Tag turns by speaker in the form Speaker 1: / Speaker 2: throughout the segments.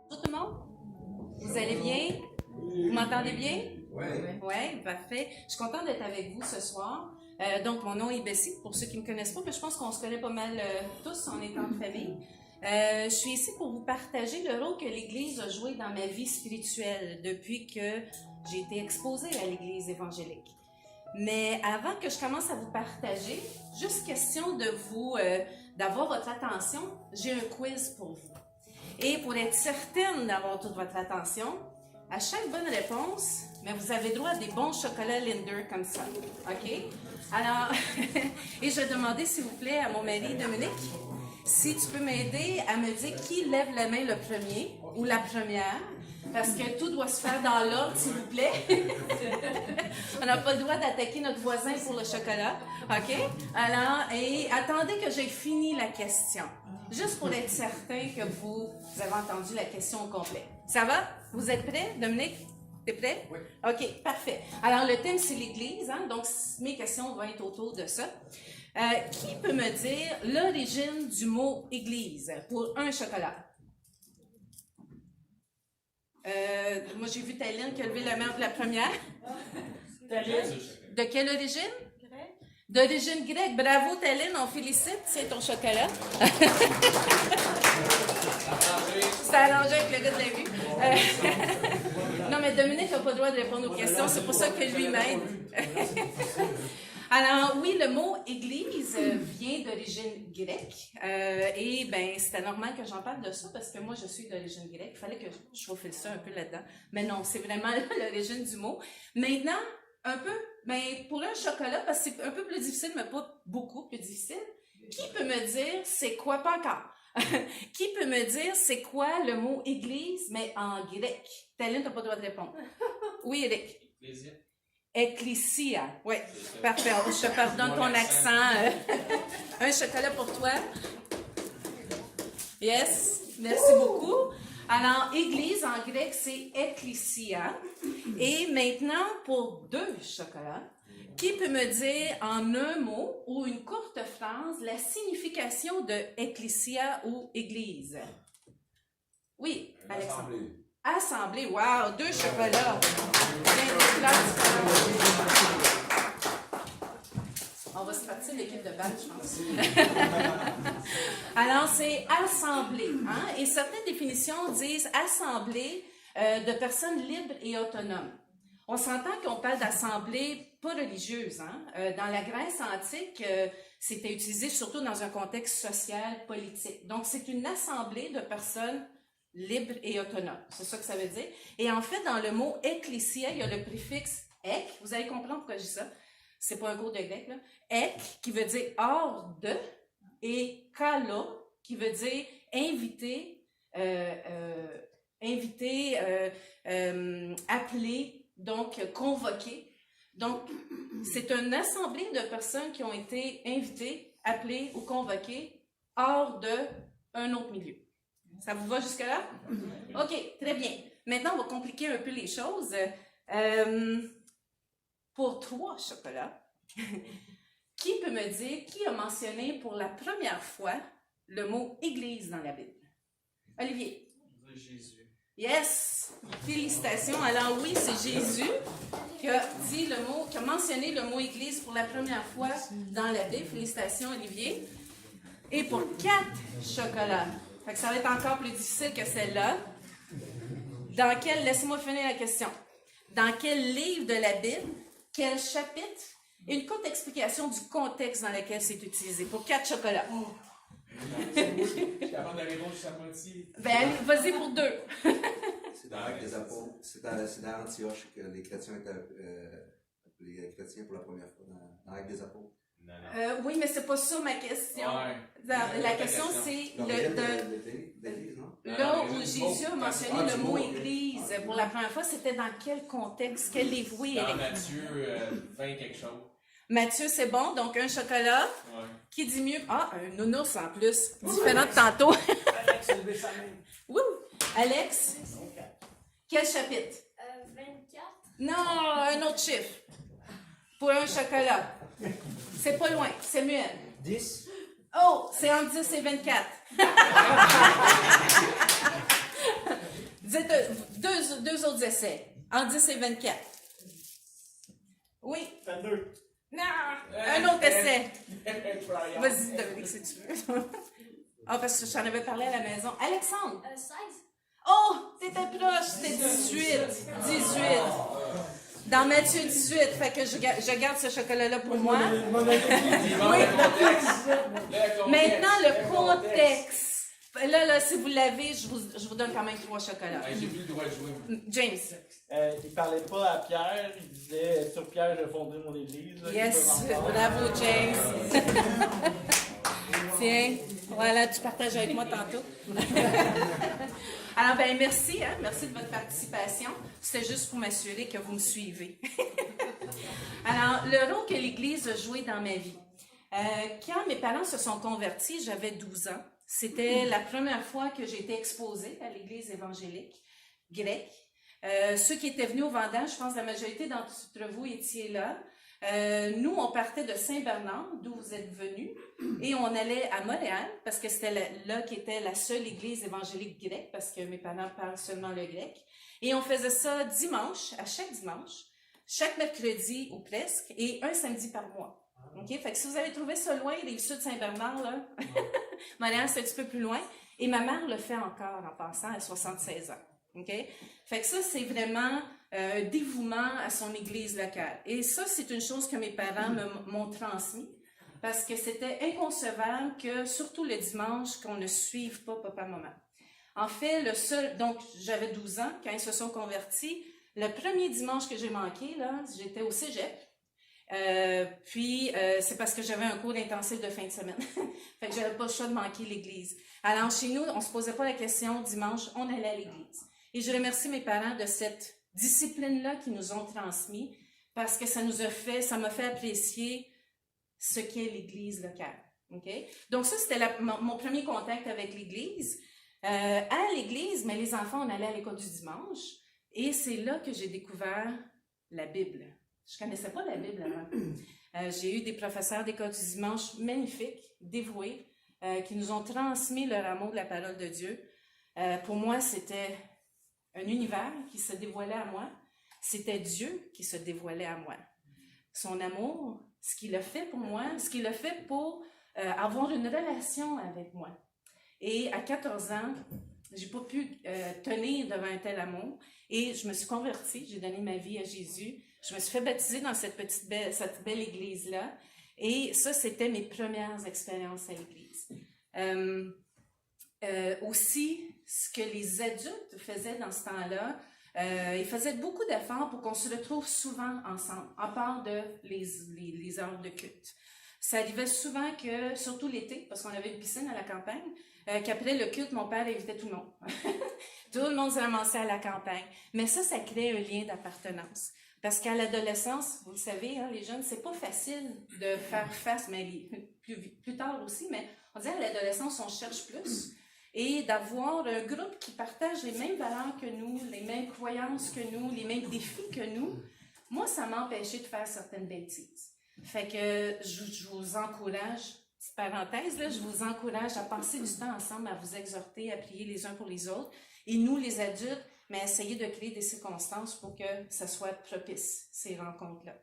Speaker 1: Bonjour tout le monde, vous allez bien? Vous m'entendez bien?
Speaker 2: Oui.
Speaker 1: Oui, parfait. Je suis contente d'être avec vous ce soir. Donc, mon nom est Bessie, pour ceux qui ne me connaissent pas, mais je pense qu'on se connaît pas mal tous en étant de famille. Je suis ici pour vous partager le rôle que l'Église a joué dans ma vie spirituelle depuis que j'ai été exposée à l'Église évangélique. Mais avant que je commence à vous partager, juste question de vous, d'avoir votre attention, j'ai un quiz pour vous. Et pour être certaine d'avoir toute votre attention, à chaque bonne réponse, mais vous avez droit à des bons chocolats Linder comme ça. OK? Alors, et je vais demander, s'il vous plaît, à mon mari Dominique, si tu peux m'aider à me dire qui lève la main le premier ou la première, parce que tout doit se faire dans l'ordre, s'il vous plaît. On n'a pas le droit d'attaquer notre voisin pour le chocolat. OK? Alors, et attendez que j'ai fini la question. Juste pour être certain que vous avez entendu la question au complet. Ça va? Vous êtes prêts, Dominique? T'es prêt?
Speaker 2: Oui.
Speaker 1: OK, parfait. Alors, le thème, c'est l'Église, hein? Donc, mes questions vont être autour de ça. Qui peut me dire l'origine du mot Église pour un chocolat? Moi, j'ai vu Taline qui a levé la main pour la première. De quelle origine? D'origine grecque. Bravo, Taline, on félicite. C'est ton chocolat. C'est arrangé avec le gars de la vue. Non, mais Dominique n'a pas le droit de répondre aux questions. C'est pour ça que lui m'aide. Alors, oui, le mot « église » vient d'origine grecque. Et bien, c'était normal que j'en parle de ça parce que moi, je suis d'origine grecque. Il fallait que je faufile ça un peu là-dedans. Mais non, c'est vraiment l'origine du mot. Maintenant, un peu, mais pour un chocolat, parce que c'est un peu plus difficile, mais pas beaucoup plus difficile, qui peut me dire c'est quoi, pas encore, qui peut me dire c'est quoi le mot église, mais en grec? Taline, t'as pas le droit de répondre. Oui, Eric. Ecclesia. Oui, parfait. Je te pardonne ton accent. Un chocolat pour toi. Yes, merci beaucoup. Alors, église en grec, c'est ecclesia. Et maintenant, pour deux chocolats, qui peut me dire en un mot ou une courte phrase la signification de ecclesia ou église? Oui, Alexandre. Assemblée, wow, deux chocolats. On va se partir l'équipe de balle, je pense. Alors, c'est assemblée. Hein? Et certaines définitions disent assemblée de personnes libres et autonomes. On s'entend qu'on parle d'assemblée pas religieuse. Hein? Dans la Grèce antique, c'était utilisé surtout dans un contexte social, politique. Donc, c'est une assemblée de personnes libre et autonome. C'est ça que ça veut dire. Et en fait, dans le mot ecclésia, il y a le préfixe ek. Vous allez comprendre pourquoi je dis ça. C'est pas un cours de grec, là. Ek, qui veut dire hors de, et kalo, qui veut dire invité, appelé, donc convoqué. Donc, c'est une assemblée de personnes qui ont été invitées, appelées ou convoquées hors d'un autre milieu. Ça vous va jusque-là? OK, très bien. Maintenant, on va compliquer un peu les choses. Pour trois chocolats, qui peut me dire, qui a mentionné pour la première fois le mot « église » dans la Bible? Olivier?
Speaker 3: Jésus.
Speaker 1: Yes! Félicitations. Alors oui, c'est Jésus qui a dit le mot, qui a mentionné le mot « église » pour la première fois dans la Bible. Félicitations, Olivier. Et pour 4 chocolats, fait que ça va être encore plus difficile que celle-là. Dans quel, laissez-moi finir la question. Dans quel livre de la Bible, quel chapitre, une courte explication du contexte dans lequel c'est utilisé pour 4 chocolats.
Speaker 3: Avant de répondre, je suis à moitié.
Speaker 1: Ben, vas-y pour 2.
Speaker 2: C'est dans l'Acte des Apôtres. C'est dans Antioche que les chrétiens étaient appelés chrétiens pour la première fois dans l'Acte des Apôtres.
Speaker 3: Non.
Speaker 1: Oui, mais c'est pas ça ma question.
Speaker 3: Ouais.
Speaker 1: La question, c'est là où Jésus a mentionné le mot « église » pour la première fois, c'était dans quel contexte? Quel livre? Oui,
Speaker 3: Dans
Speaker 1: Eric.
Speaker 3: Matthieu 20 quelque chose.
Speaker 1: Matthieu, c'est bon, donc un chocolat.
Speaker 3: Ouais.
Speaker 1: Qui dit mieux? Ah, un nounours en plus. Différent de tantôt.
Speaker 4: Alex, levez sa main.
Speaker 1: Wouh! Alex, quel chapitre?
Speaker 5: 24.
Speaker 1: Non, un autre chiffre. Pour un chocolat. C'est pas loin, c'est muet.
Speaker 4: 10.
Speaker 1: Oh, c'est entre 10 et 24. Dites deux autres essais. En 10 et 24. Oui.
Speaker 4: 22.
Speaker 1: Non! Un autre essai.
Speaker 3: Vas-y.
Speaker 1: Vas-y, Dominique, si tu veux. Ah, parce que j'en avais parlé à la maison. Alexandre!
Speaker 5: 16.
Speaker 1: Oh! T'étais proche! C'était 18. 18. Dans Matthieu 18. Fait que je garde ce chocolat-là pour moi. Maintenant, le contexte. Là, si vous l'avez, je vous donne quand même 3 chocolats.
Speaker 3: J'ai plus le droit de jouer.
Speaker 1: James.
Speaker 4: Il parlait pas à Pierre, il disait sur Pierre, je fondé mon église. Là,
Speaker 1: Yes, bravo James. Tiens, voilà, tu partages avec moi tantôt. Alors, ben merci, hein, merci de votre participation. C'était juste pour m'assurer que vous me suivez. Alors, le rôle que l'Église a joué dans ma vie. Quand mes parents se sont convertis, j'avais 12 ans. C'était la première fois que j'ai été exposée à l'Église évangélique grecque. Ceux qui étaient venus au Vendange, je pense que la majorité d'entre vous étiez là. Nous, on partait de Saint-Bernard, d'où vous êtes venus, et on allait à Montréal, parce que c'était là qui était la seule église évangélique grecque, parce que mes parents parlent seulement le grec. Et on faisait ça dimanche, à chaque mercredi ou presque, et un samedi par mois. OK? Fait que si vous avez trouvé ça loin, les sud de Saint-Bernard, là, Montréal, c'est un petit peu plus loin. Et ma mère le fait encore en passant à 76 ans. OK? Fait que ça, c'est vraiment un dévouement à son église locale. Et ça, c'est une chose que mes parents m'ont transmis parce que c'était inconcevable que, surtout le dimanche, qu'on ne suive pas papa-maman. En fait, donc j'avais 12 ans quand ils se sont convertis. Le premier dimanche que j'ai manqué, là, j'étais au cégep. C'est parce que j'avais un cours intensif de fin de semaine. Fait que j'avais pas le choix de manquer l'église. Alors, chez nous, on se posait pas la question dimanche, on allait à l'église. Et je remercie mes parents de cette discipline-là qu'ils nous ont transmis parce que ça m'a fait apprécier ce qu'est l'église locale. Okay? Donc ça, c'était mon premier contact avec l'église. À l'église, mais les enfants, on allait à l'école du dimanche et c'est là que j'ai découvert la Bible. Je connaissais pas la Bible avant. J'ai eu des professeurs d'école du dimanche magnifiques, dévoués, qui nous ont transmis leur amour de la parole de Dieu. Pour moi, c'était un univers qui se dévoilait à moi. C'était Dieu qui se dévoilait à moi. Son amour, ce qu'il a fait pour moi, ce qu'il a fait pour avoir une relation avec moi. Et à 14 ans, j'ai pas pu tenir devant un tel amour. Et je me suis convertie, j'ai donné ma vie à Jésus. Je me suis fait baptiser dans cette belle église-là. Et ça, c'était mes premières expériences à l'église. Aussi, ce que les adultes faisaient dans ce temps-là, ils faisaient beaucoup d'efforts pour qu'on se retrouve souvent ensemble, à part de les heures de culte. Ça arrivait souvent que, surtout l'été, parce qu'on avait une piscine à la campagne, qu'après le culte, mon père invitait tout le monde. Tout le monde se ramassait à la campagne. Mais ça crée un lien d'appartenance. Parce qu'à l'adolescence, vous le savez, hein, les jeunes, c'est pas facile de faire face, mais plus tard aussi, mais on dirait à l'adolescence, on cherche plus. Et d'avoir un groupe qui partage les mêmes valeurs que nous, les mêmes croyances que nous, les mêmes défis que nous, moi, ça m'a empêché de faire certaines bêtises. Fait que je vous encourage, petite parenthèse, là, je vous encourage à passer du temps ensemble, à vous exhorter, à prier les uns pour les autres. Et nous, les adultes, mais essayer de créer des circonstances pour que ça soit propice, ces rencontres-là.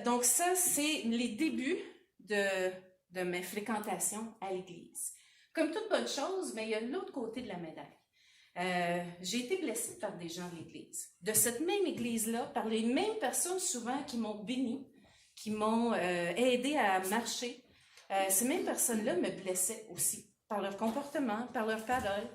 Speaker 1: Donc ça, c'est les débuts de mes fréquentations à l'Église. Comme toute bonne chose, mais il y a l'autre côté de la médaille. J'ai été blessée par des gens de l'Église. De cette même Église-là, par les mêmes personnes souvent qui m'ont bénie, qui m'ont aidé à marcher. Ces mêmes personnes-là me blessaient aussi, par leur comportement, par leurs paroles.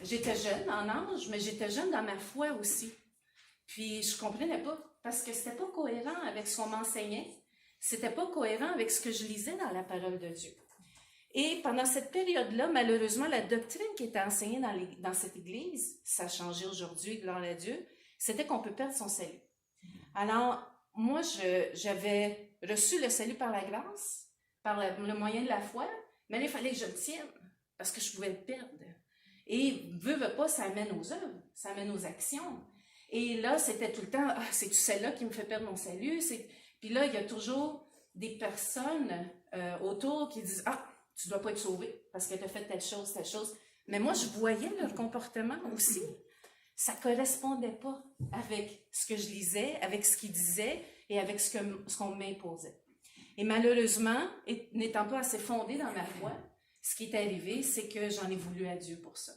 Speaker 1: J'étais jeune en âge, mais j'étais jeune dans ma foi aussi. Puis je comprenais pas, parce que c'était pas cohérent avec ce qu'on m'enseignait. C'était pas cohérent avec ce que je lisais dans la parole de Dieu. Et pendant cette période-là, malheureusement, la doctrine qui était enseignée dans cette église, ça a changé aujourd'hui, gloire à Dieu, c'était qu'on peut perdre son salut. Alors, moi, j'avais reçu le salut par la grâce, par le moyen de la foi, mais il fallait que je le tienne, parce que je pouvais le perdre. Et veut pas, ça amène aux œuvres, ça amène aux actions. Et là, c'était tout le temps, c'est-tu celle-là qui me fait perdre mon salut? Puis là, il y a toujours des personnes autour qui disent, tu dois pas être sauvé parce que tu as fait telle chose. mais moi, je voyais leur comportement aussi. Ça ne correspondait pas avec ce que je lisais, avec ce qu'ils disaient et avec ce qu'on m'imposait. Et malheureusement, n'étant pas assez fondée dans ma foi, ce qui est arrivé, c'est que j'en ai voulu à Dieu pour ça.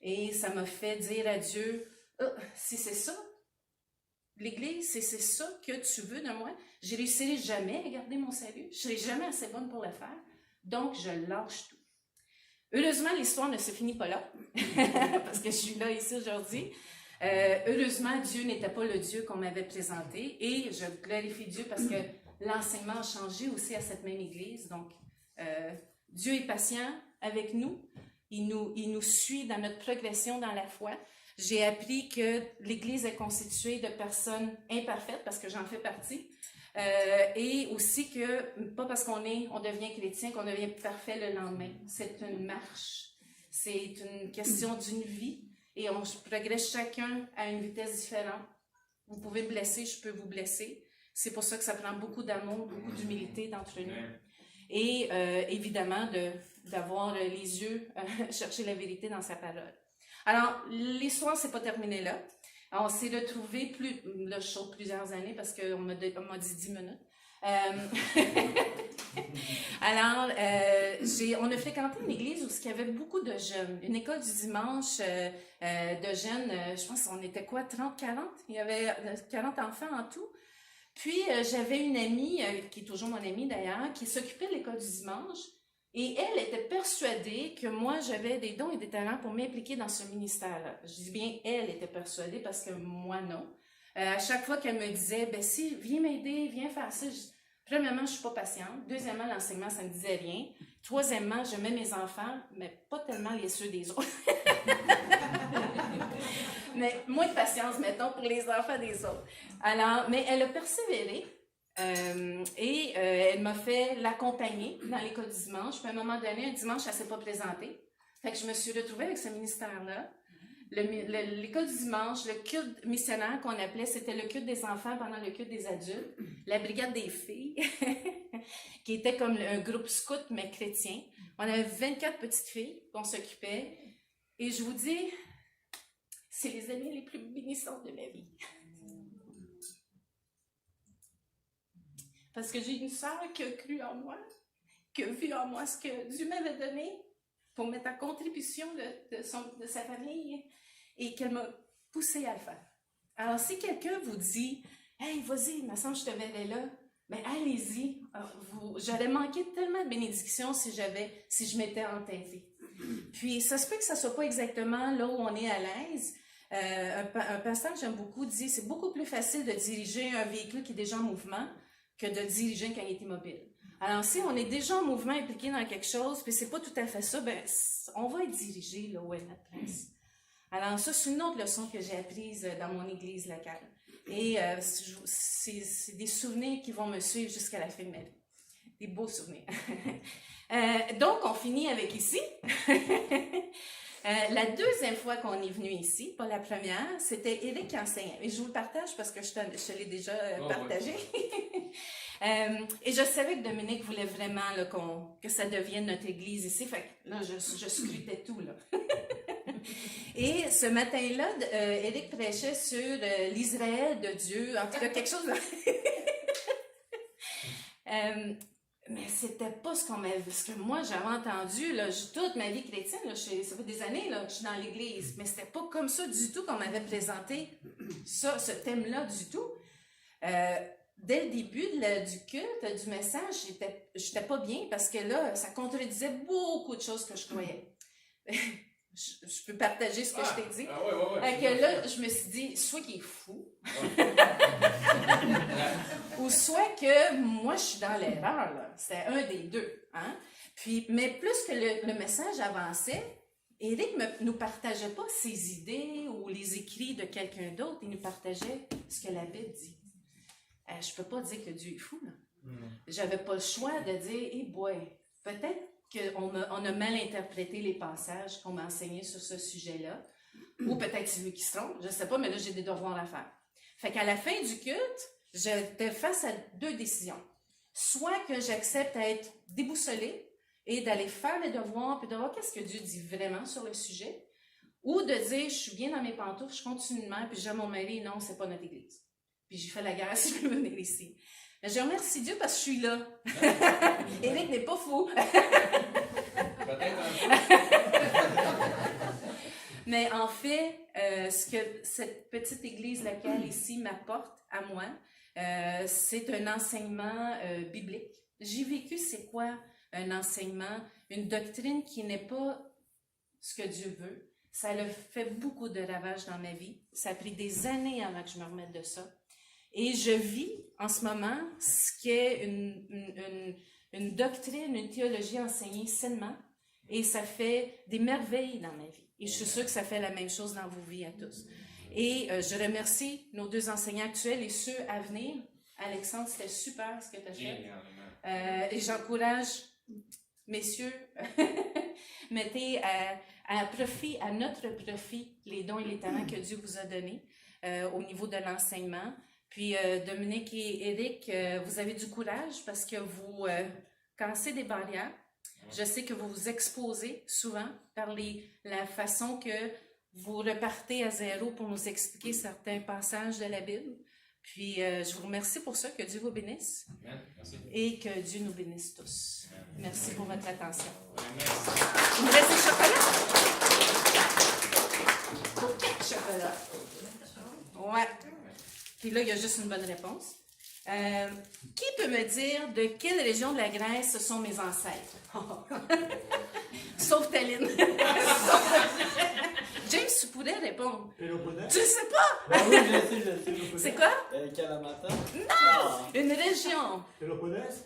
Speaker 1: Et ça m'a fait dire à Dieu, si c'est ça, l'Église, c'est ça que tu veux de moi, je ne réussirai jamais à garder mon salut, je ne serai jamais assez bonne pour le faire, donc je lâche tout. Heureusement, l'histoire ne se finit pas là, parce que je suis là ici aujourd'hui. Heureusement, Dieu n'était pas le Dieu qu'on m'avait présenté, et je glorifie Dieu parce que l'enseignement a changé aussi à cette même Église, donc Dieu est patient avec nous, il nous suit dans notre progression dans la foi. J'ai appris que l'Église est constituée de personnes imparfaites, parce que j'en fais partie, et aussi que, pas parce qu'on devient chrétien, qu'on devient parfait le lendemain. C'est une marche, c'est une question d'une vie, et on progresse chacun à une vitesse différente. Vous pouvez me blesser, je peux vous blesser. C'est pour ça que ça prend beaucoup d'amour, beaucoup d'humilité d'entre nous. Et évidemment, d'avoir les yeux, chercher la vérité dans sa parole. Alors, l'histoire ne s'est pas terminée là. On s'est retrouvés plusieurs années parce qu'on m'a dit 10 minutes. Alors, on a fréquenté une église où il y avait beaucoup de jeunes. Une école du dimanche de jeunes, je pense qu'on était 30, 40? Il y avait 40 enfants en tout. Puis, j'avais une amie, qui est toujours mon amie d'ailleurs, qui s'occupait de l'école du dimanche. Et elle était persuadée que moi, j'avais des dons et des talents pour m'impliquer dans ce ministère-là. Je dis bien, elle était persuadée parce que moi, non. À chaque fois qu'elle me disait, ben si, viens m'aider, viens faire ça. Premièrement, je ne suis pas patiente. Deuxièmement, l'enseignement, ça ne me disait rien. Troisièmement, j'aimais mes enfants, mais pas tellement les ceux des autres. Mais moins de patience, mettons, pour les enfants des autres. Alors, mais elle a persévéré. Et elle m'a fait l'accompagner dans l'école du dimanche. Puis à un moment donné, un dimanche, elle ne s'est pas présentée. Fait que je me suis retrouvée avec ce ministère-là. L'école du dimanche, le culte missionnaire qu'on appelait, c'était le culte des enfants pendant le culte des adultes. La brigade des filles, qui était comme un groupe scout, mais chrétien. On avait 24 petites filles qu'on s'occupait. Et je vous dis, c'est les années les plus bénissantes de ma vie. Parce que j'ai une sœur qui a cru en moi, qui a vu en moi ce que Dieu m'avait donné pour mettre en contribution de sa famille et qu'elle m'a poussée à le faire. Alors, si quelqu'un vous dit « Hey, vas-y, il me semble que je te verrai là », bien, allez-y. J'aurais manqué tellement de bénédictions si je m'étais entêtée. Puis, ça se peut que ça ne soit pas exactement là où on est à l'aise. Un pasteur que j'aime beaucoup dit « C'est beaucoup plus facile de diriger un véhicule qui est déjà en mouvement que de diriger quand il est immobile. » Alors, si on est déjà en mouvement, impliqué dans quelque chose, puis c'est pas tout à fait ça, ben, on va être dirigé là où est notre place. Alors, ça, c'est une autre leçon que j'ai apprise dans mon église locale. Et c'est des souvenirs qui vont me suivre jusqu'à la fin de ma vie. Des beaux souvenirs. Donc, on finit avec ici. La deuxième fois qu'on est venu ici, pas la première, c'était Éric qui enseignait. Et je vous le partage parce que je te l'ai déjà partagé. Et je savais que Dominique voulait vraiment là, que ça devienne notre église ici. Fait que là, je scrutais tout. Là. Et ce matin-là, Éric prêchait sur l'Israël de Dieu. En tout cas, quelque chose... Mais c'était pas ce que moi j'avais entendu. Là, toute ma vie chrétienne, là, ça fait des années là, que je suis dans l'église, mais c'était pas comme ça du tout qu'on m'avait présenté ce thème-là du tout. Dès le début du culte, du message, j'étais pas bien parce que là, ça contredisait beaucoup de choses que je croyais. Je peux partager ce que je t'ai dit. Que là, je me suis dit, soit qu'il est fou, ou soit que moi, je suis dans l'erreur. Là. C'était un des deux. Hein? Puis, mais plus que le message avançait, Éric ne nous partageait pas ses idées ou les écrits de quelqu'un d'autre. Il nous partageait ce que la Bible dit. Je ne peux pas dire que Dieu est fou. J'avais pas le choix de dire, hey boy, peut-être qu'on a mal interprété les passages qu'on m'a enseignés sur ce sujet-là. Ou peut-être c'est lui qui se trompe, je ne sais pas, mais là, j'ai des devoirs à faire. Fait qu'à la fin du culte, j'étais face à deux décisions. Soit que j'accepte à être déboussolée et d'aller faire les devoirs, puis de voir qu'est-ce que Dieu dit vraiment sur le sujet, ou de dire, je suis bien dans mes pantoufles, je continue de même, puis je dis à mon mari, non, c'est pas notre église. Puis j'ai fait la guerre si je veux venir ici. Mais je remercie Dieu parce que je suis là. Éric n'est pas fou.
Speaker 3: Peut-être un
Speaker 1: Mais en fait, ce que cette petite église locale ici m'apporte à moi, c'est un enseignement biblique. J'ai vécu c'est quoi un enseignement, une doctrine qui n'est pas ce que Dieu veut. Ça a fait beaucoup de ravages dans ma vie. Ça a pris des années avant que je me remette de ça. Et je vis en ce moment ce qu'est une doctrine, une théologie enseignée sainement. Et ça fait des merveilles dans ma vie. Et je suis sûre que ça fait la même chose dans vos vies à tous. Et je remercie nos deux enseignants actuels et ceux à venir. Alexandre, c'était super ce que tu as fait. Et j'encourage, messieurs, mettez à profit, à notre profit, les dons et les talents que Dieu vous a donnés au niveau de l'enseignement. Puis Dominique et Éric, vous avez du courage parce que vous cassez des barrières. Je sais que vous vous exposez souvent par la façon que vous repartez à zéro pour nous expliquer certains passages de la Bible. Puis, je vous remercie pour ça. Que Dieu vous bénisse.
Speaker 3: Amen. Merci.
Speaker 1: Et que Dieu nous bénisse tous. Merci pour votre attention.
Speaker 3: Amen.
Speaker 1: Il me reste des chocolats? Beaucoup de chocolat. Ouais. Puis là, il y a juste une bonne réponse. Qui peut me dire de quelle région de la Grèce sont mes ancêtres? Sauf Taline. James, tu pourrais répondre.
Speaker 5: Péloponnèse?
Speaker 1: Tu le sais pas?
Speaker 4: Ben oui, je sais.
Speaker 1: C'est quoi?
Speaker 4: Kalamata?
Speaker 1: Non! Une région.
Speaker 5: Péloponnèse?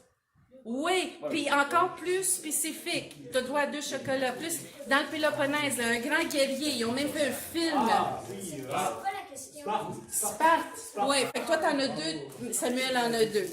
Speaker 1: Oui, puis encore plus spécifique. Tu as droit à 2 chocolats. Plus dans le Péloponnèse, là, un grand guerrier. Ils ont même fait un film.
Speaker 5: Ah, oui.
Speaker 6: C'est quoi la question?
Speaker 5: Sparte.
Speaker 1: Sparte. Oui, fait que toi, t'en as 2. Samuel en a 2.